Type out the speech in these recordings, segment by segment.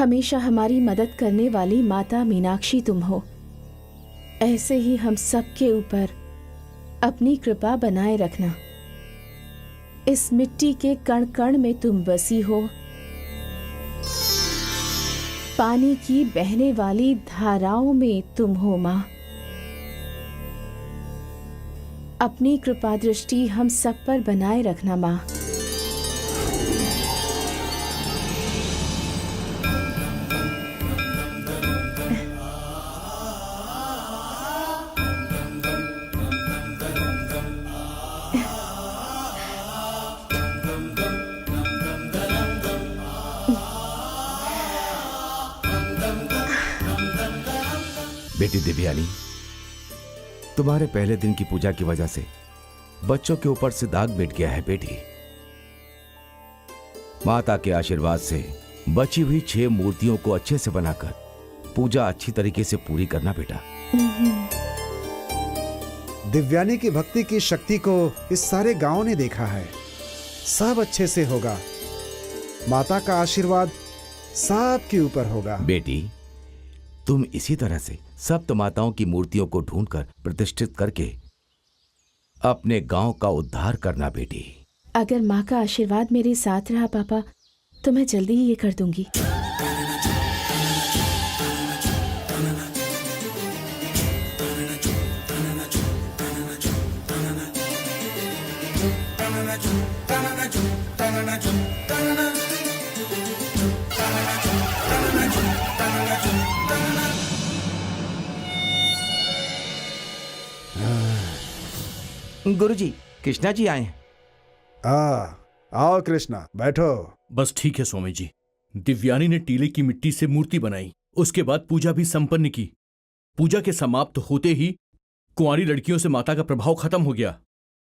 हमेशा हमारी मदद करने वाली माता मीनाक्षी तुम हो। ऐसे ही हम सबके ऊपर अपनी कृपा बनाए रखना। इस मिट्टी के कण कण में तुम बसी हो, पानी की बहने वाली धाराओं में तुम हो मां। अपनी कृपा दृष्टि हम सब पर बनाए रखना मां। बेटी दिव्यानी, तुम्हारे पहले दिन की पूजा की वजह से बच्चों के ऊपर से दाग बैठ गया है बेटी। माता के आशीर्वाद से बची हुई 6 मूर्तियों को अच्छे से बनाकर पूजा अच्छी तरीके से पूरी करना बेटा। दिव्यानी की भक्ति की शक्ति को इस सारे गांव ने देखा है। सब अच्छे से होगा। माता का आशीर्वाद सबके ऊपर होगा। बेटी, तुम इसी तरह से सप्त माताओं की मूर्तियों को ढूंढकर प्रतिष्ठित करके अपने गांव का उद्धार करना बेटी। अगर माँ का आशीर्वाद मेरे साथ रहा पापा, तो मैं जल्दी ही ये कर दूंगी। गुरुजी, कृष्णा जी आए हैं। आओ कृष्णा, बैठो। बस ठीक है स्वामी जी। दिव्यानी ने टीले की मिट्टी से मूर्ति बनाई, उसके बाद पूजा भी संपन्न की। पूजा के समाप्त होते ही कुंवारी लड़कियों से माता का प्रभाव खत्म हो गया।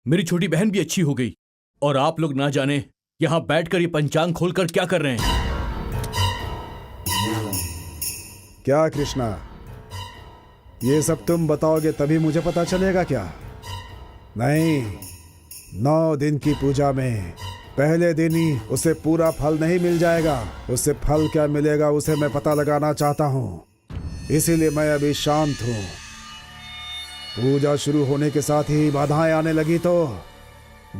मेरी छोटी बहन भी अच्छी हो गई। और आप लोग ना जाने यहां बैठकर ये पंचांग खोलकर क्या कर रहे हैं। क्या कृष्णा, ये सब तुम बताओगे तभी मुझे पता चलेगा क्या? नहीं, 9 दिन की पूजा में पहले दिन ही उसे पूरा फल नहीं मिल जाएगा। उसे फल क्या मिलेगा उसे मैं पता लगाना चाहता हूँ, इसीलिए मैं अभी शांत हूँ। पूजा शुरू होने के साथ ही बाधाएं आने लगी तो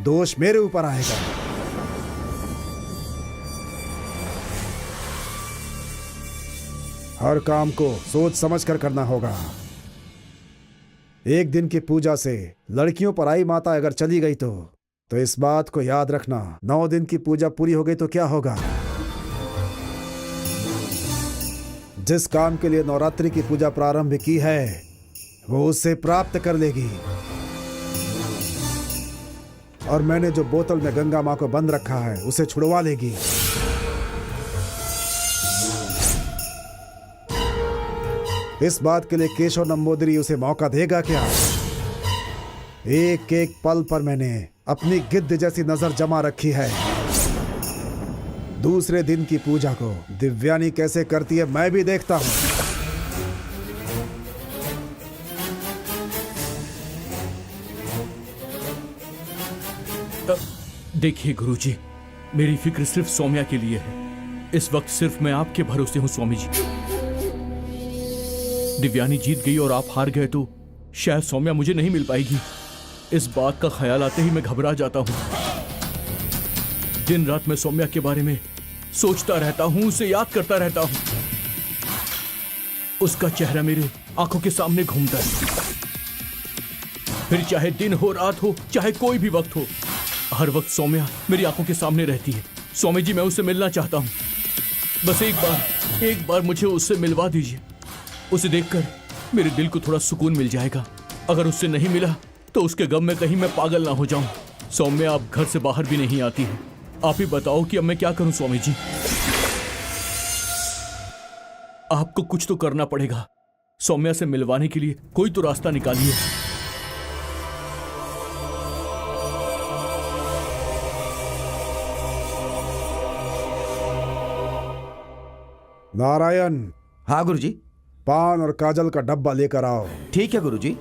दोष मेरे ऊपर आएगा। हर काम को सोच समझ कर करना होगा। एक दिन की पूजा से लड़कियों पर आई माता अगर चली गई तो इस बात को याद रखना, 9 दिन की पूजा पूरी हो गई तो क्या होगा? जिस काम के लिए नवरात्रि की पूजा प्रारंभ की है वो उसे प्राप्त कर लेगी। और मैंने जो बोतल में गंगा मां को बंद रखा है उसे छुड़वा लेगी। इस बात के लिए केशव नंबूदरी उसे मौका देगा क्या? एक एक पल पर मैंने अपनी गिद्ध जैसी नजर जमा रखी है। दूसरे दिन की पूजा को दिव्यानी कैसे करती है मैं भी देखता हूं। देखिए गुरुजी, मेरी फिक्र सिर्फ सौम्या के लिए है। इस वक्त सिर्फ मैं आपके भरोसे हूं स्वामी जी। दिव्यानी जीत गई और आप हार गए तो शायद सौम्या मुझे नहीं मिल पाएगी। इस बात का ख्याल आते ही मैं घबरा जाता हूं। दिन रात मैं सौम्या के बारे में सोचता रहता हूं, उसे याद करता रहता हूं। उसका चेहरा मेरे आंखों के सामने घूमता है। फिर चाहे दिन हो रात हो, चाहे कोई भी वक्त हो, हर वक्त सौम्या मेरी आंखों के सामने रहती है। स्वामी जी, मैं उससे मिलना चाहता हूं। बस एक बार मुझे उससे मिलवा दीजिए। उसे देखकर मेरे दिल को थोड़ा सुकून मिल जाएगा। अगर उससे नहीं मिला तो उसके गम में कहीं मैं पागल ना हो जाऊं। सौम्या अब घर से बाहर भी नहीं आती है। आप ही बताओ कि अब मैं क्या करूं स्वामी जी। आपको कुछ तो करना पड़ेगा। सौम्या से मिलवाने के लिए कोई तो रास्ता निकालिए। नारायण। हाँ गुरुजी। पान और काजल का डब्बा लेकर आओ। ठीक है गुरुजी।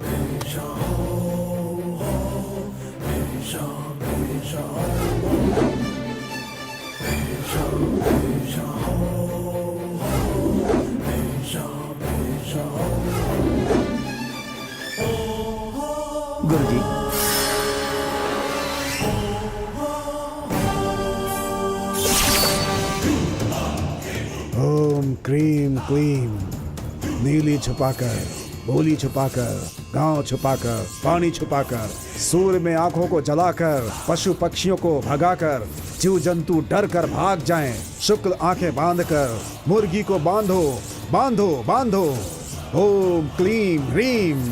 गुरुजी। ओम क्रीम क्लीम। नीली छुपाकर, बोली छुपाकर, गांव छुपाकर, पानी छुपाकर, सूर्य में आंखों को जलाकर, पशु पक्षियों को भगाकर, जीव जंतु डर कर भाग जाएं, शुक्ल आंखें बांधकर, मुर्गी को बांधो बांधो बांधो। ओम क्लीम ह्रीम।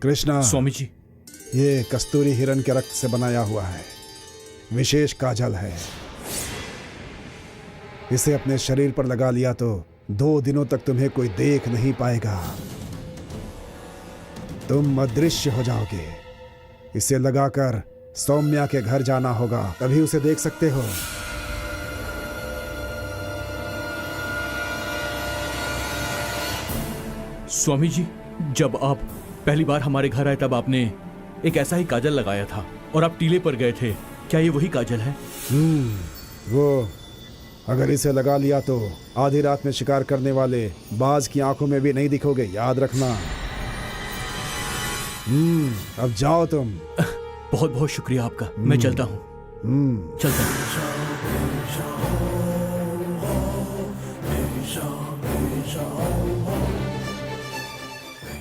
कृष्णा, स्वामी जी, ये कस्तूरी हिरण के रक्त से बनाया हुआ है, विशेष काजल है। इसे अपने शरीर पर लगा लिया तो 2 दिनों तक तुम्हें कोई देख नहीं पाएगा, तुम अदृश्य हो जाओगे। इसे लगाकर सौम्या के घर जाना होगा, तभी उसे देख सकते हो। स्वामी जी, जब आप पहली बार हमारे घर आए तब आपने एक ऐसा ही काजल लगाया था और आप टीले पर गए थे। क्या ये वही काजल है? वो अगर इसे लगा लिया तो आधी रात में शिकार करने वाले बाज की आंखों में भी नहीं दिखोगे, याद रखना। अब जाओ तुम। बहुत बहुत शुक्रिया आपका। मैं चलता हूँ। चलता हूँ।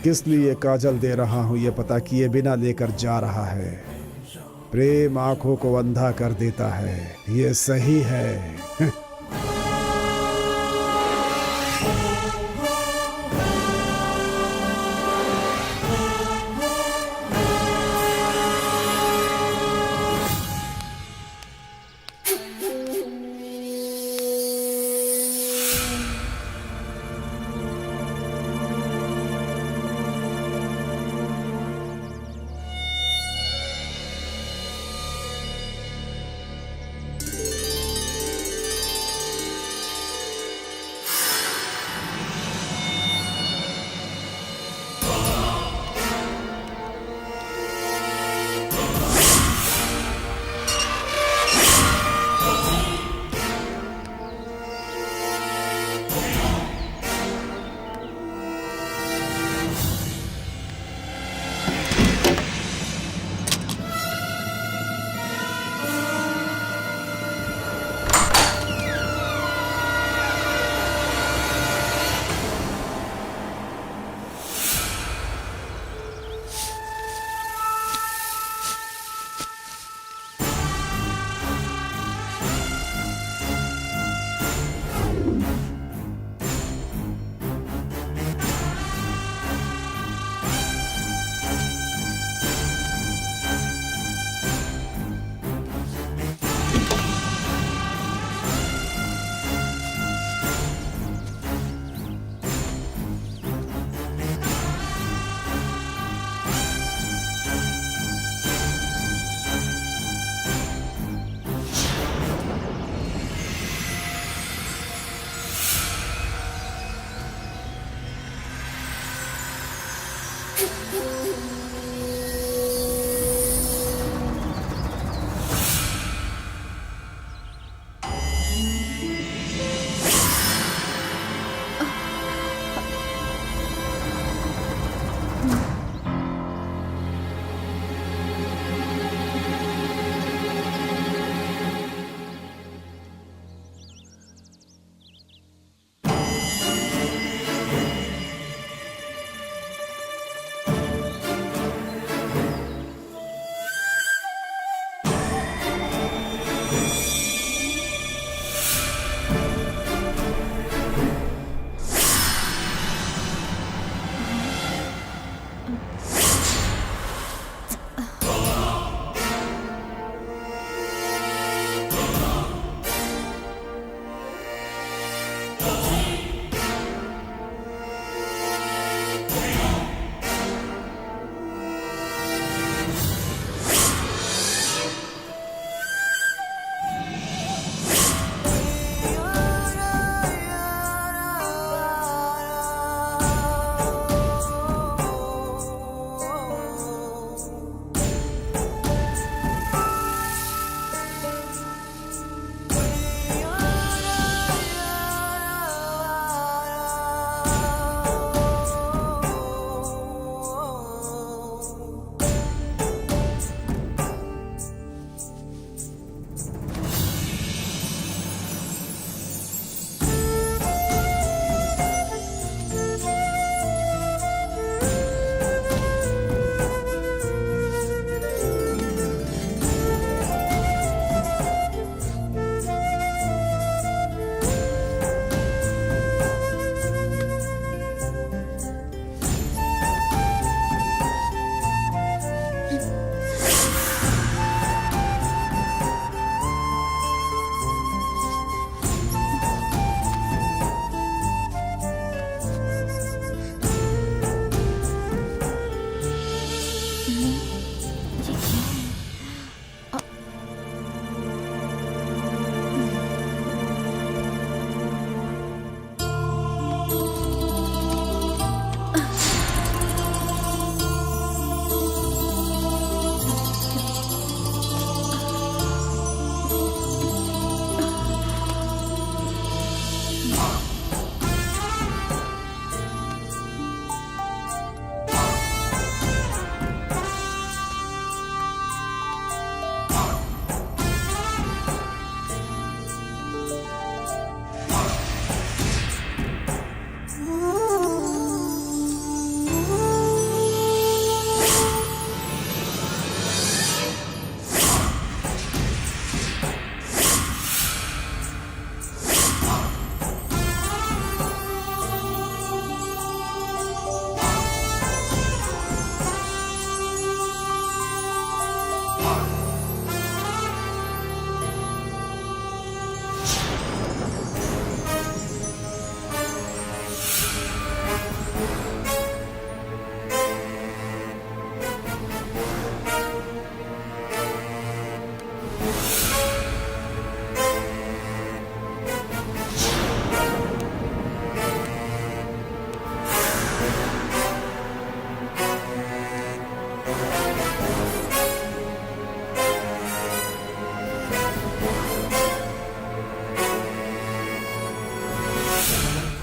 किस लिए काजल दे रहा हूं ये पता किए बिना लेकर जा रहा है। प्रेम आंखों को अंधा कर देता है, ये सही है।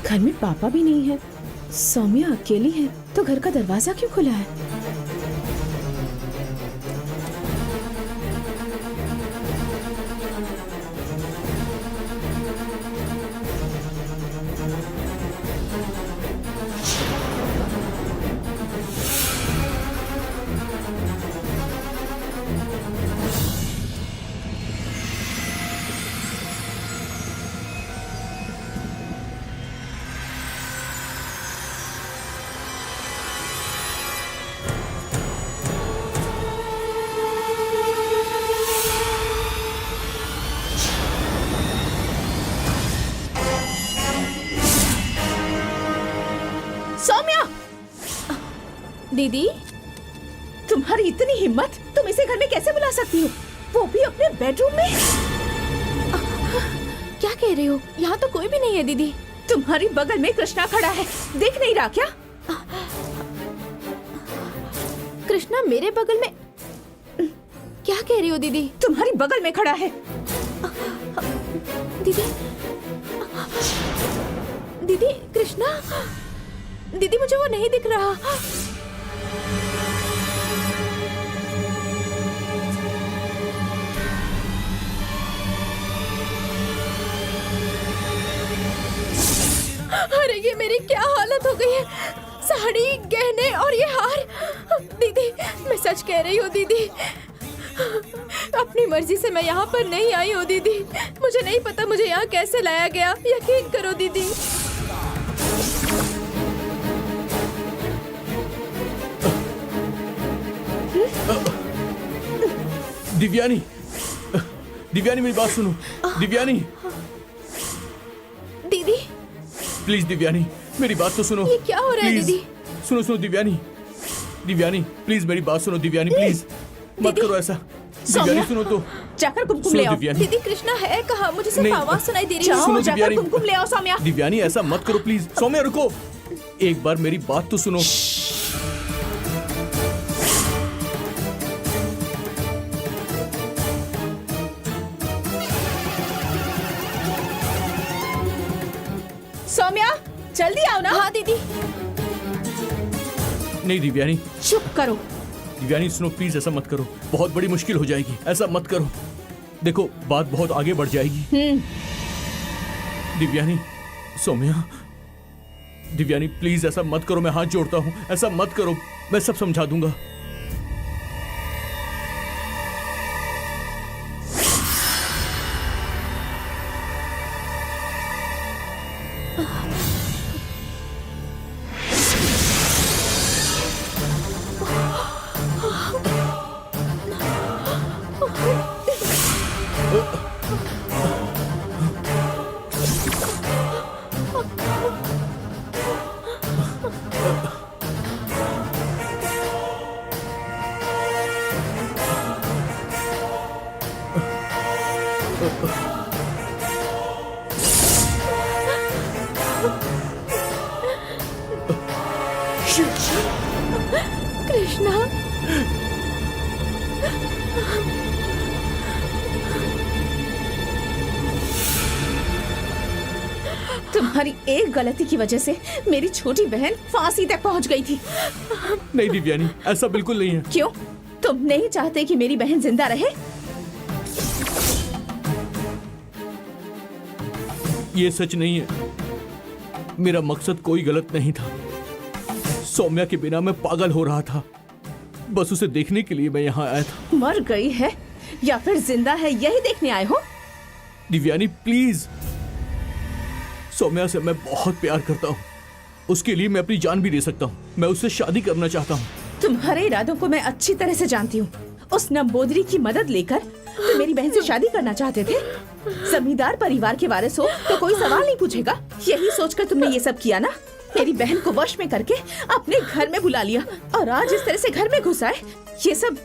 घर में पापा भी नहीं है, सौम्या अकेली है, तो घर का दरवाजा क्यों खुला है? सौम्या! दीदी, तुम्हारी इतनी हिम्मत, तुम इसे घर में कैसे बुला सकती हो, वो भी अपने बेडरूम में? क्या कह रहे हो? यहाँ तो कोई भी नहीं है दीदी। तुम्हारी बगल में कृष्णा खड़ा है, देख नहीं रहा क्या? कृष्णा मेरे बगल में? क्या कह रही हो दीदी? तुम्हारी बगल में खड़ा है। दीदी, दीदी, कृष्णा, दीदी मुझे वो नहीं दिख रहा। अरे ये मेरी क्या हालत हो गई है, साड़ी, गहने और ये हार। दीदी, मैं सच कह रही हूँ दीदी, अपनी मर्जी से मैं यहाँ पर नहीं आई हूँ दीदी। मुझे नहीं पता मुझे यहाँ कैसे लाया गया, यकीन करो दीदी। दिव्यानी, दिव्यानी मेरी बात सुनो। दिव्यानी, दीदी, प्लीज दिव्यानी मेरी बात तो सुनो। ये क्या हो रहा है Please, दीदी? सुनो सुनो दिव्यानी, दिव्यानी प्लीज मेरी बात सुनो। दिव्यानी प्लीज मत दीदी, करो ऐसा। सौम्या, दिव्यानी सुनो तो। जाकर कुमकुम सुनो ले आओ। दिव्यानी, दीदी कृष्णा है कहाँ? मुझे सिर्फ नहीं, आवाज सुनाई दे रही है। जाओ, सुनो जाकर दिव्यानी। कुमकुम ले आओ सौम्या। दिव्यानी ऐसा मत करो प्लीज। सौम्या रुको, एक बार मेरी बात तो सुनो। सौम्या, जल्दी आओ ना। हाँ दीदी। नहीं दिव्यानी, चुप करो। दिव्यानी सुनो प्लीज, ऐसा मत करो, बहुत बड़ी मुश्किल हो जाएगी। ऐसा मत करो, देखो बात बहुत आगे बढ़ जाएगी। दिव्यानी, सौम्या, दिव्यानी प्लीज ऐसा मत करो, मैं हाथ जोड़ता हूँ, ऐसा मत करो, मैं सब समझा दूंगा। कृष्णा, तुम्हारी एक गलती की वजह से मेरी छोटी बहन फांसी तक पहुंच गई थी। नहीं दिव्यानी, ऐसा बिल्कुल नहीं है। क्यों? तुम नहीं चाहते कि मेरी बहन जिंदा रहे? ये सच नहीं है, मेरा मकसद कोई गलत नहीं था। सौम्या के बिना मैं पागल हो रहा था, बस उसे देखने के लिए मैं यहाँ आया था। मर गई है या फिर जिंदा है, यही देखने आए हो? दिव्यानी प्लीज, सौम्या से मैं बहुत प्यार करता हूँ, उसके लिए मैं अपनी जान भी दे सकता हूँ। मैं उससे शादी करना चाहता हूँ। तुम्हारे इरादों को मैं अच्छी तरह से जानती हूँ। उस नंबोदरी की मदद लेकर तुम मेरी बहन से शादी करना चाहते थे। जमींदार परिवार के वारिस हो तो कोई सवाल नहीं पूछेगा, यही सोचकर तुमने ये सब किया ना। मेरी बहन को वश में करके अपने घर में बुला लिया और आज इस तरह से घर में घुस आए। ये सब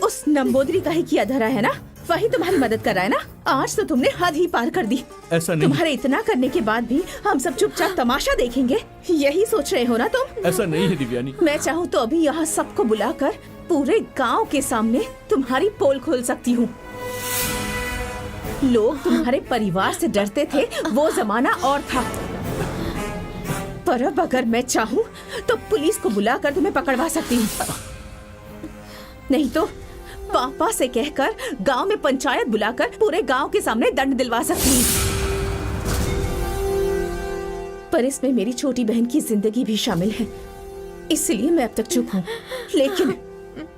उस नंबोदरी का ही किया धरा है ना, वही तुम्हारी मदद कर रहा है ना। आज तो तुमने हद ही पार कर दी। ऐसा नहीं, तुम्हारे इतना करने के बाद भी हम सब चुपचाप तमाशा देखेंगे, यही सोच रहे हो ना तुम? ऐसा नहीं है दिव्यानी। मैं चाहूँ तो अभी यहाँ सबको बुलाकर पूरे गांव के सामने तुम्हारी पोल खोल सकती हूँ। लोग तुम्हारे परिवार से डरते थे, वो जमाना और था। पर अब अगर मैं चाहूँ तो पुलिस को बुलाकर तुम्हें पकड़वा सकती हूँ, नहीं तो पापा से कहकर गांव में पंचायत बुलाकर पूरे गांव के सामने दंड दिलवा सकती हूँ। पर इसमें मेरी छोटी बहन की जिंदगी भी शामिल है, इसलिए मैं अब तक चुप हूँ। लेकिन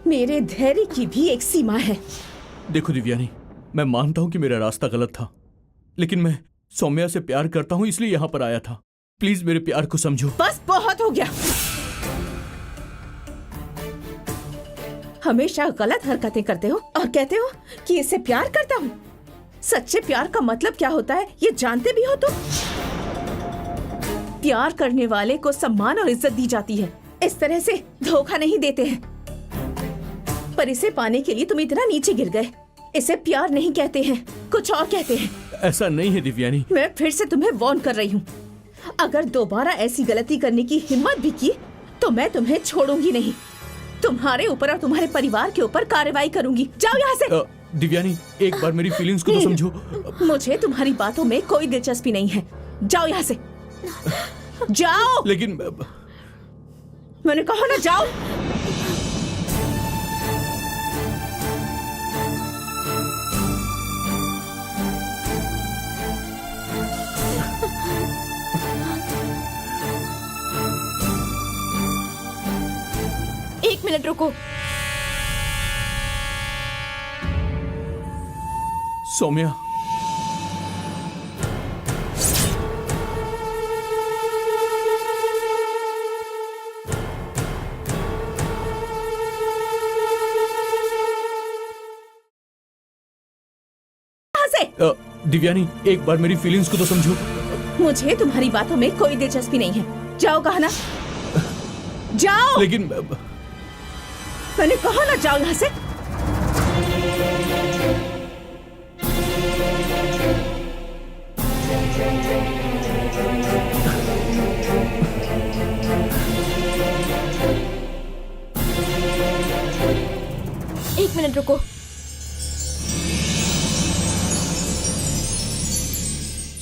मेरे धैर्य की भी एक सीमा है। देखो दिव्यानी, मैं मानता हूँ कि मेरा रास्ता गलत था, लेकिन मैं सौम्या से प्यार करता हूँ इसलिए यहाँ पर आया था। प्लीज मेरे प्यार को समझो। बस बहुत हो गया। हमेशा गलत हरकतें करते हो और कहते हो कि इससे प्यार करता हूँ। सच्चे प्यार का मतलब क्या होता है ये जानते भी हो तुम? प्यार करने वाले को सम्मान और इज्जत दी जाती है, इस तरह से धोखा नहीं देते हैं। पर इसे पाने के लिए तुम इतना नीचे गिर गए। इसे प्यार नहीं कहते हैं, कुछ और कहते हैं। ऐसा नहीं है दिव्यानी। मैं फिर से तुम्हें वार्न कर रही हूँ, अगर दोबारा ऐसी गलती करने की हिम्मत भी की तो मैं तुम्हें छोड़ूंगी नहीं। तुम्हारे ऊपर और तुम्हारे परिवार के ऊपर कार्रवाई करूंगी। जाओ यहाँ से। दिव्यानी, एक बार मेरी फीलिंग्स को तो समझो। मुझे तुम्हारी बातों में कोई दिलचस्पी नहीं है। जाओ यहाँ से, जाओ। लेकिन मैंने कहा ना जाओ। एक मिनट रुको। सौम्या, दिव्यानी, एक बार मेरी फीलिंग्स को तो समझो। मुझे तुम्हारी बातों में कोई दिलचस्पी नहीं है। जाओ कहा ना, जाओ। लेकिन मैंने कहा ना जाओ यहाँ से। एक मिनट रुको।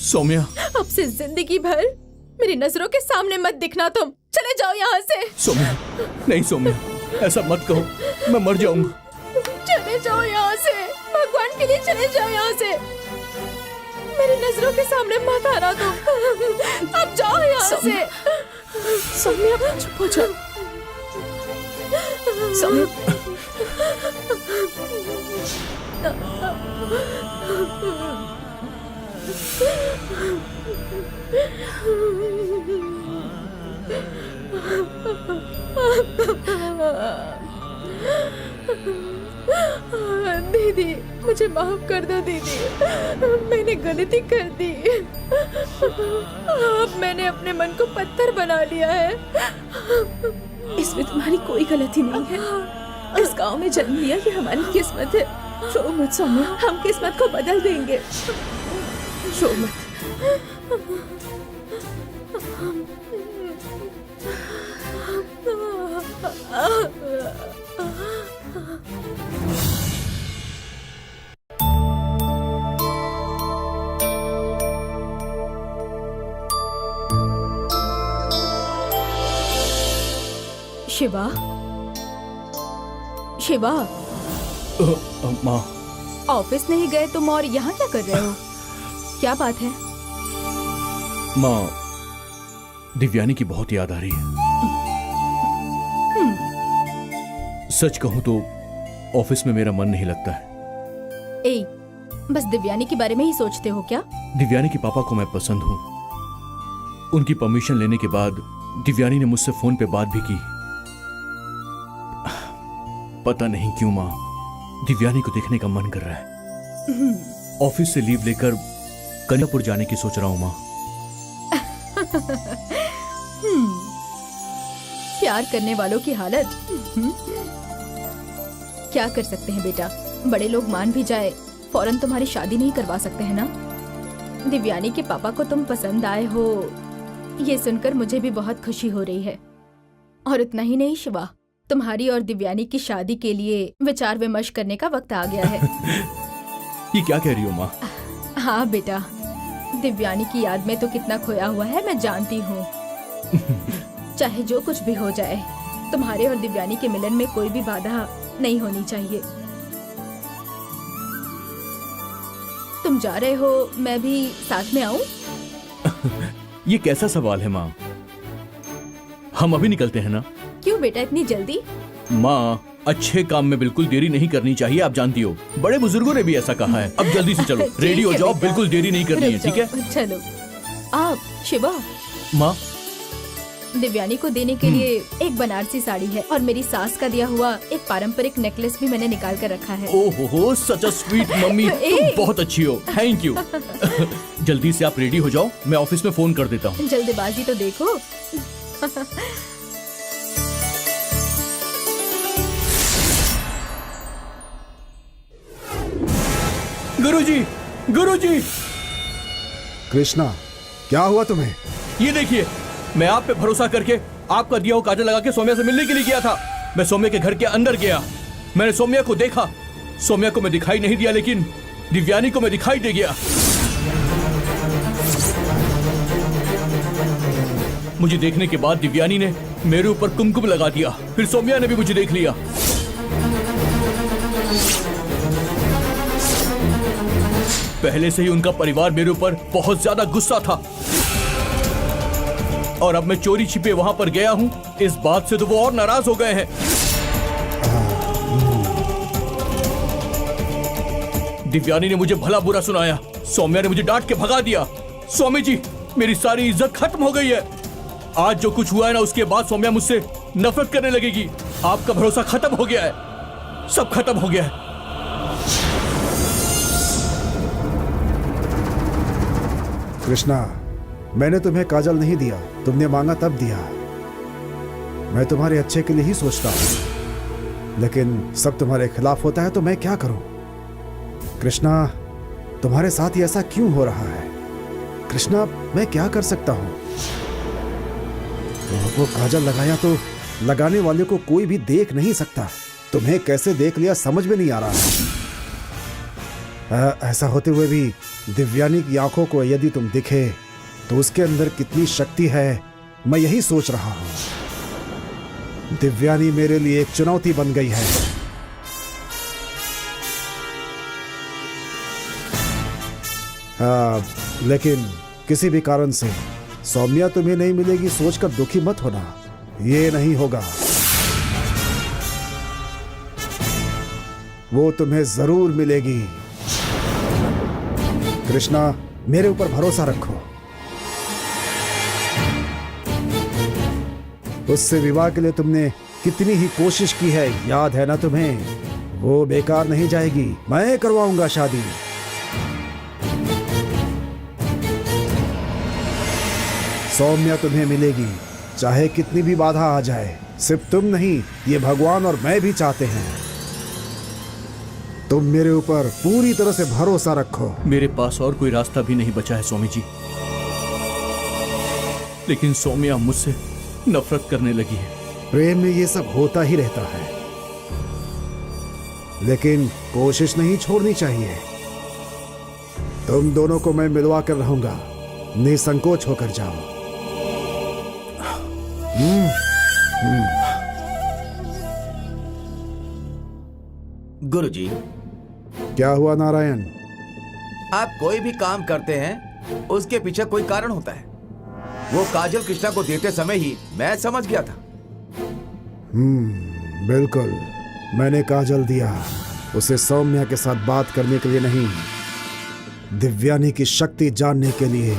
सौम्या, अब से जिंदगी भर मेरी नजरों के सामने मत दिखना तुम। चले जाओ यहाँ से। सौम्या, नहीं सौम्या, ऐसा मत कहो, मैं मर जाऊंगा। चले जाओ यहाँ से, भगवान के लिए चले जाओ यहाँ से। मेरी नजरों के सामने मत आना तुम। अब जाओ यहाँ से। सौम्या चुप हो जाओ। सौम्या दीदी, मुझे माफ कर दो दीदी, मैंने गलती कर दी। अब मैंने अपने मन को पत्थर बना लिया है। इसमें तुम्हारी कोई गलती नहीं है। इस गांव में जन्म लिया ये हमारी किस्मत है। रो मत सौम्या, हम किस्मत को बदल देंगे। रो मत। शिवा, शिवा, माँ। ऑफिस नहीं गए तुम और यहाँ क्या कर रहे हो? क्या बात है? माँ, दिव्यानी की बहुत याद आ रही है। सच कहूं तो ऑफिस में मेरा मन नहीं लगता है। ए, बस दिव्यानी के बारे में ही सोचते हो क्या? दिव्यानी के पापा को मैं पसंद हूं। उनकी परमिशन लेने के बाद दिव्यानी ने मुझसे फोन पे बात भी की। पता नहीं क्यों माँ, दिव्यानी को देखने का मन कर रहा है। ऑफिस से लीव लेकर कन्यापुर जाने की सोच रहा हूं माँ। प्यार करने वालों की हालत। क्या कर सकते हैं बेटा, बड़े लोग मान भी जाए फौरन तुम्हारी शादी नहीं करवा सकते हैं ना। दिव्यानी के पापा को तुम पसंद आए हो, ये सुनकर मुझे भी बहुत खुशी हो रही है। और इतना ही नहीं शिवा, तुम्हारी और दिव्यानी की शादी के लिए विचार विमर्श करने का वक्त आ गया है। ये क्या कह रही हो माँ? हाँ बेटा, दिव्यानी की याद में तो कितना खोया हुआ है मैं जानती हूँ। चाहे जो कुछ भी हो जाए, तुम्हारे और दिव्यानी के मिलन में कोई भी बाधा नहीं होनी चाहिए। तुम जा रहे हो, मैं भी साथ में आऊं? ये कैसा सवाल है माँ? हम अभी निकलते हैं ना? क्यों बेटा इतनी जल्दी? माँ, अच्छे काम में बिल्कुल देरी नहीं करनी चाहिए, आप जानती हो। बड़े बुजुर्गों ने भी ऐसा कहा है। अब जल्दी से चलो, रेडी हो जाओ, बिल्कुल देरी नहीं करनी है, ठीक है? चलो। आप शिवा, माँ, दिव्यानी को देने के लिए एक बनारसी साड़ी है और मेरी सास का दिया हुआ एक पारंपरिक नेकलेस भी मैंने निकाल कर रखा है। ओहो, सच अ स्वीट मम्मी, तुम बहुत अच्छी हो, थैंक यू। जल्दी से आप रेडी हो जाओ, मैं ऑफिस में फोन कर देता हूँ। जल्दबाजी तो देखो। गुरुजी, गुरुजी, कृष्णा, क्या हुआ तुम्हें? ये देखिए, मैं आप पे भरोसा करके आपका दिया हुआ काजल लगा के सौम्या से मिलने के लिए गया था। मैं सौम्या के घर के अंदर गया, मैंने सौम्या को देखा। सौम्या को मैं दिखाई नहीं दिया, लेकिन दिव्यानी को मैं दिखाई दे गया। मुझे देखने के बाद दिव्यानी ने मेरे ऊपर कुमकुम लगा दिया, फिर सौम्या ने भी मुझे देख लिया। पहले से ही उनका परिवार मेरे ऊपर बहुत ज्यादा गुस्सा था और अब मैं चोरी छिपे वहां पर गया हूं, इस बात से तो वो और नाराज हो गए हैं। दिव्यानी ने मुझे भला बुरा सुनाया, सौम्या ने मुझे डांट के भगा दिया। स्वामी जी, मेरी सारी इज्जत खत्म हो गई है। आज जो कुछ हुआ है ना, उसके बाद सौम्या मुझसे नफरत करने लगेगी। आपका भरोसा खत्म हो गया है, सब खत्म हो गया है। कृष्णा, मैंने तुम्हें काजल नहीं दिया, तुमने मांगा तब दिया। मैं तुम्हारे अच्छे के लिए ही सोचता हूं, लेकिन सब तुम्हारे खिलाफ होता है तो मैं क्या करूं? कृष्णा, तुम्हारे साथ ही ऐसा क्यों हो रहा है? कृष्णा, मैं क्या कर सकता हूं? वो काजल लगाया तो लगाने वाले को कोई भी देख नहीं सकता। तुम्हें कैसे देख लिया समझ में नहीं आ रहा है। ऐसा होते हुए भी दिव्यानी की आंखों को यदि तुम दिखे तो उसके अंदर कितनी शक्ति है, मैं यही सोच रहा हूं। दिव्यानी मेरे लिए एक चुनौती बन गई है। लेकिन किसी भी कारण से सौम्या तुम्हें नहीं मिलेगी सोचकर दुखी मत होना, ये नहीं होगा। वो तुम्हें जरूर मिलेगी। कृष्णा, मेरे ऊपर भरोसा रखो। उससे विवाह के लिए तुमने कितनी ही कोशिश की है, याद है ना तुम्हें? वो बेकार नहीं जाएगी, मैं करवाऊंगा शादी। सौम्या तुम्हें मिलेगी, चाहे कितनी भी बाधा आ जाए। सिर्फ तुम नहीं, ये भगवान और मैं भी चाहते हैं। तुम मेरे ऊपर पूरी तरह से भरोसा रखो। मेरे पास और कोई रास्ता भी नहीं बचा है स्वामी जी, लेकिन सौम्या मुझसे नफरत करने लगी है। प्रेम में ये सब होता ही रहता है, लेकिन कोशिश नहीं छोड़नी चाहिए। तुम दोनों को मैं मिलवा कर रहूंगा, निसंकोच होकर जाओ। गुरुजी, क्या हुआ नारायण? आप कोई भी काम करते हैं उसके पीछे कोई कारण होता है। वो काजल कृष्णा को देते समय ही मैं समझ गया था। बिल्कुल, मैंने काजल दिया उसे सौम्या के साथ बात करने के लिए नहीं, दिव्यानी की शक्ति जानने के लिए।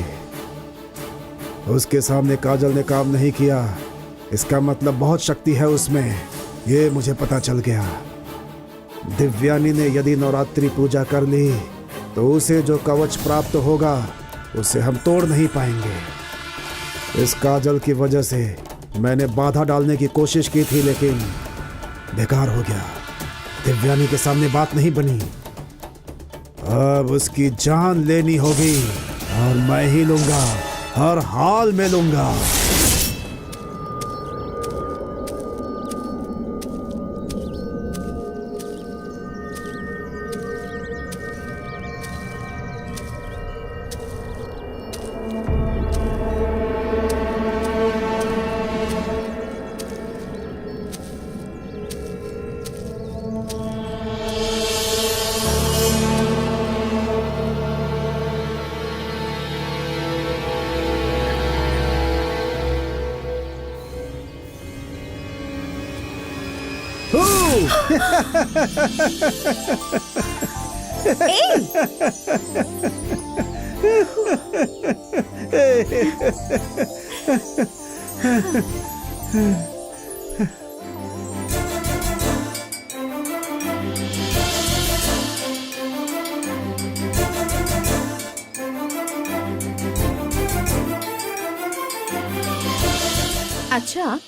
उसके सामने काजल ने काम नहीं किया, इसका मतलब बहुत शक्ति है उसमें, ये मुझे पता चल गया। दिव्यानी ने यदि नवरात्रि पूजा कर ली तो उसे जो कवच प्राप्त होगा उसे हम तोड़ नहीं पाएंगे। इस काजल की वजह से मैंने बाधा डालने की कोशिश की थी, लेकिन बेकार हो गया। दिव्यानी के सामने बात नहीं बनी। अब उसकी जान लेनी होगी और मैं ही लूंगा, हर हाल में लूंगा। अच्छा,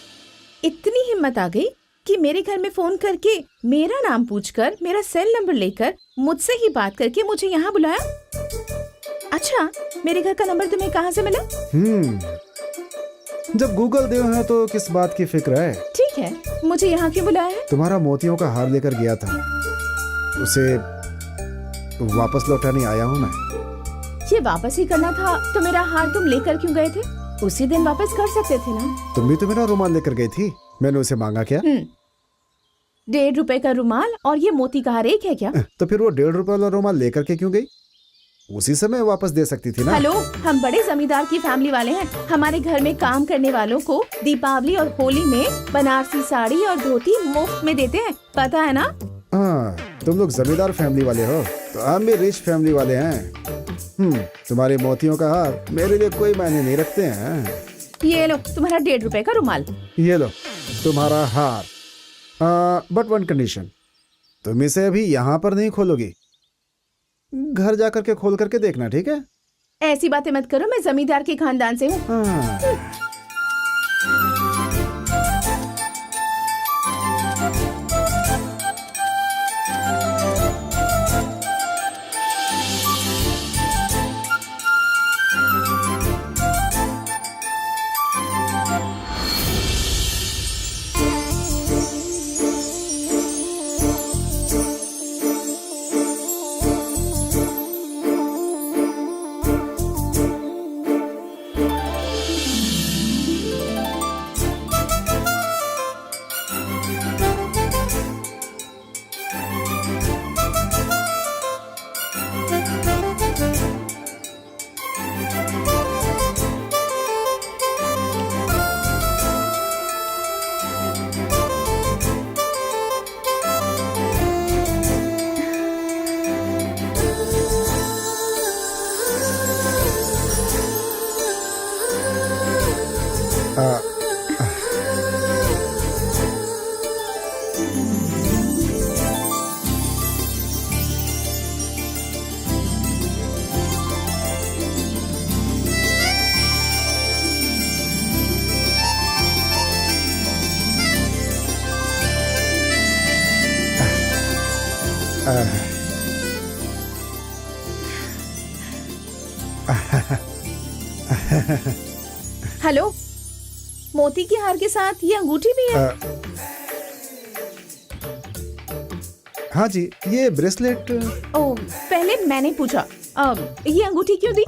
इतनी हिम्मत आ गई कि मेरे घर में फोन करके मेरा नाम पूछकर, मेरा सेल नंबर लेकर मुझसे ही बात करके मुझे यहाँ बुलाया। अच्छा, मेरे घर का नंबर तुम्हें कहाँ से मिला? जब गूगल देव है तो किस बात की फिक्र है। ठीक है, मुझे यहाँ क्यों बुलाया है? तुम्हारा मोतियों का हार लेकर गया था, उसे वापस लौटाने आया हूँ मैं। ये वापस ही करना था तो मेरा हार तुम लेकर क्यों गए थे? उसी दिन वापस कर सकते थे ना। तुम भी तो मेरा रुमाल लेकर गई थी, मैंने उसे मांगा क्या? 1.5 रुपए का रुमाल और ये मोती का हार एक है क्या? तो फिर वो 1.5 रुपए वाला रुमाल लेकर के क्यों गई? उसी समय वापस दे सकती थी ना। हेलो, हम बड़े जमींदार की फैमिली वाले हैं। हमारे घर में काम करने वालों को दीपावली और होली में बनारसी साड़ी और धोती मुफ्त में देते हैं, पता है ना? हाँ, तुम लोग जमींदार फैमिली वाले हो, तो हम भी रिच फैमिली वाले हैं। तुम्हारे मोतियों का हार मेरे लिए कोई मायने नहीं रखते हैं। ये लो तुम्हारा 1.5 रुपए का रुमाल। ये लो तुम्हारा हार, बट वन कंडीशन, तुम इसे अभी यहाँ पर नहीं खोलोगी, घर जाकर के खोल करके देखना, ठीक है? ऐसी बातें मत करो, मैं जमींदार के खानदान से हूँ। हेलो, मोती के हार के साथ ये अंगूठी भी है। हाँ जी, ये ब्रेसलेट। ओह, पहले मैंने पूछा, ये अंगूठी क्यों दी?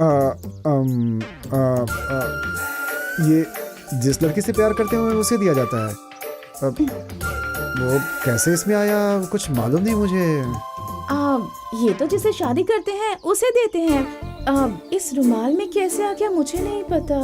ये जिस लड़की से प्यार करते हैं उसे दिया जाता है। वो कैसे इसमें आया कुछ मालूम नहीं मुझे। ये तो जिसे शादी करते हैं उसे देते हैं। इस रुमाल में कैसे आ गया मुझे नहीं पता।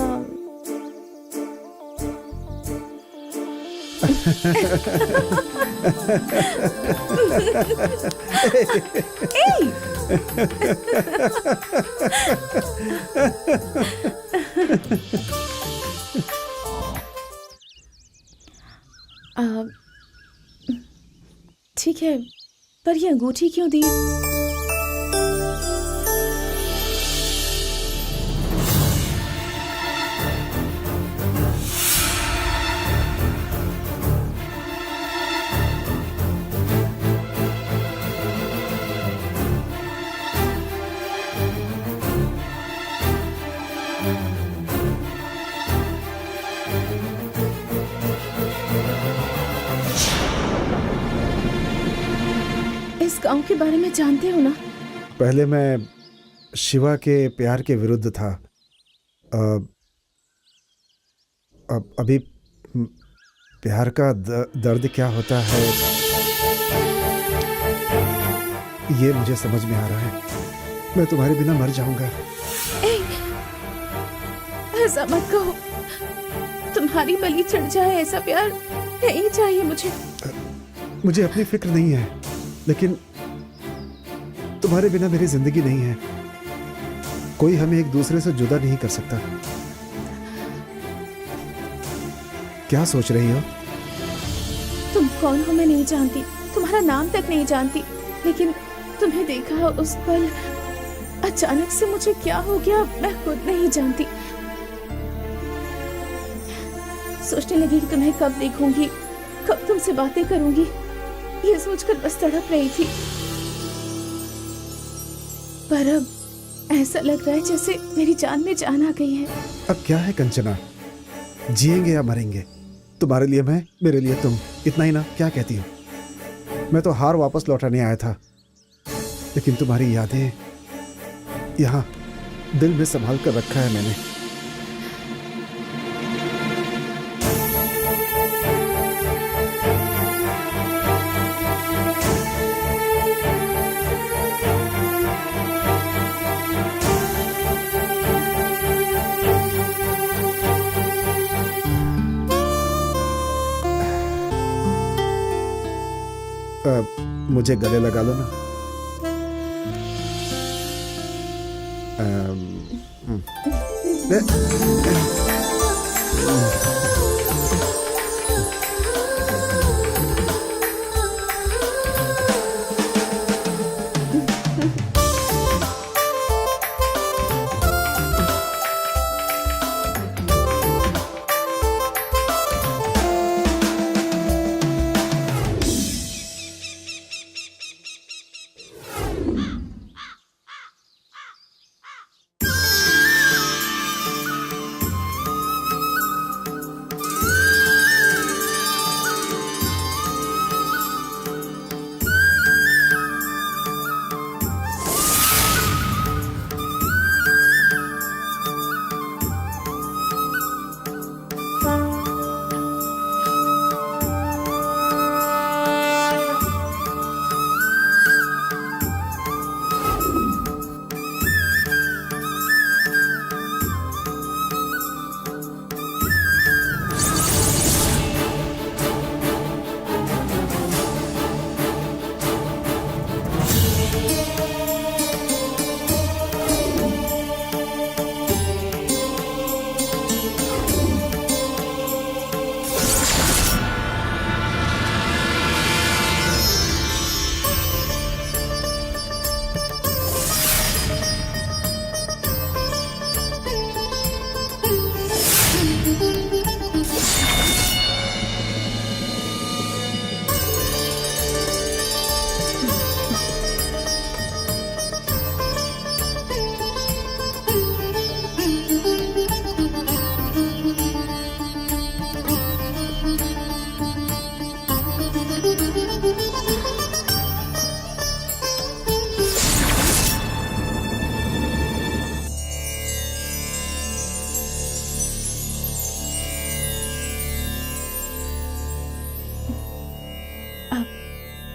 ठीक है, पर ये अंगूठी क्यों दी? गांव के बारे में जानते हो ना? पहले मैं शिवा के प्यार के विरुद्ध था। अब अभी प्यार का दर्द क्या होता है ये मुझे समझ में आ रहा है। मैं तुम्हारे बिना मर जाऊंगा। ऐसा मत कहो, तुम्हारी बलि चढ़ जाए ऐसा प्यार नहीं चाहिए मुझे। मुझे अपनी फिक्र नहीं है, लेकिन तुम्हारे बिना मेरी जिंदगी नहीं है। कोई हमें एक दूसरे से जुदा नहीं कर सकता। क्या सोच रही हो? तुम कौन हो मैं नहीं जानती, तुम्हारा नाम तक नहीं जानती, लेकिन तुम्हें देखा उस पल अचानक से मुझे क्या हो गया मैं खुद नहीं जानती। सोचने लगी कि तुम्हें कब देखूंगी, कब तुमसे बातें करूंगी, ये सोचकर बस तड़प रही थी। पर अब ऐसा लग रहा है जैसे मेरी जान में जान आ गई है। अब क्या है कंचना, जिएंगे या मरेंगे, तुम्हारे लिए मैं, मेरे लिए तुम, इतना ही ना? क्या कहती हो? मैं तो हार वापस लौटाने आया था, लेकिन तुम्हारी यादें यहाँ दिल में संभाल कर रखा है मैंने। मुझे गले लगा लो ना।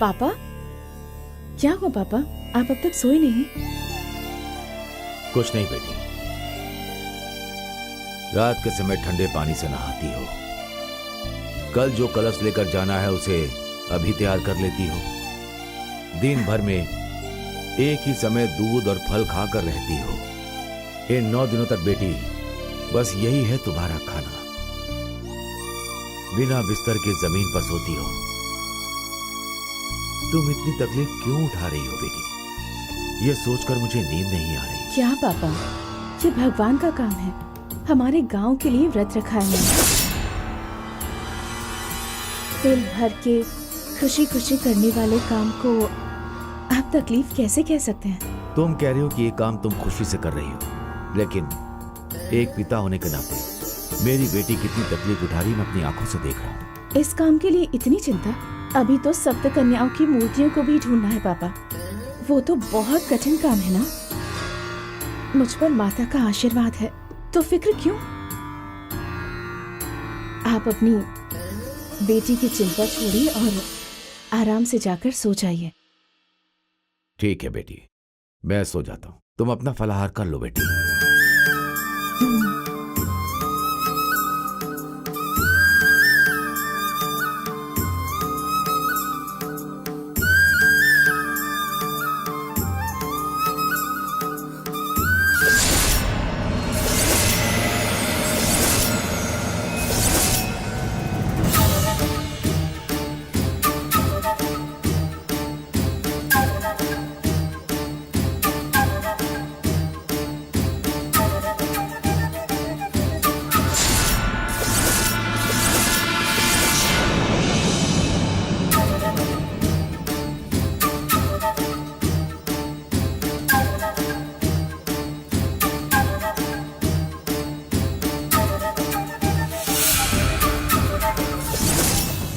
पापा, क्या हुआ पापा? आप अब तक सोए नहीं? कुछ नहीं बेटी, रात के समय ठंडे पानी से नहाती हो, कल जो कलश लेकर जाना है उसे अभी तैयार कर लेती हो, दिन भर में एक ही समय दूध और फल खाकर रहती हो। इन 9 दिनों तक बेटी बस यही है तुम्हारा खाना। बिना बिस्तर के जमीन पर सोती हो। तुम इतनी तकलीफ क्यों उठा रही हो बेटी? ये सोचकर मुझे नींद नहीं आ रही। क्या पापा, ये भगवान का काम है, हमारे गांव के लिए व्रत रखा है मैंने। दिल भर के खुशी खुशी करने वाले काम को आप तकलीफ कैसे कह सकते हैं? तुम कह रही हो कि ये काम तुम खुशी से कर रही हो, लेकिन एक पिता होने के नाते मेरी बेटी कितनी तकलीफ उठा रही मैं अपनी आंखों से देख रहा हूँ। इस काम के लिए इतनी चिंता? अभी तो सप्त कन्याओं की मूर्तियों को भी ढूंढना है पापा, वो तो बहुत कठिन काम है ना। मुझ पर माता का आशीर्वाद है, तो फिक्र क्यों? आप अपनी बेटी की चिंता छोड़िए और आराम से जाकर सो जाइए। ठीक है बेटी, मैं सो जाता हूँ, तुम अपना फलाहार कर लो बेटी।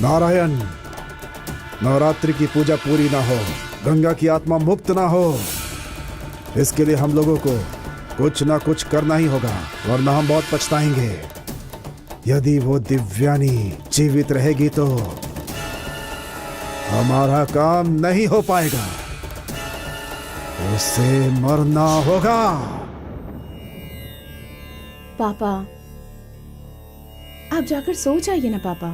नारायण, नवरात्रि की पूजा पूरी ना हो, गंगा की आत्मा मुक्त ना हो, इसके लिए हम लोगों को कुछ ना कुछ करना ही होगा, वरना हम बहुत पछताएंगे। यदि वो दिव्यानी जीवित रहेगी तो हमारा काम नहीं हो पाएगा, उसे मरना होगा। पापा, आप जाकर सो जाइए ना पापा।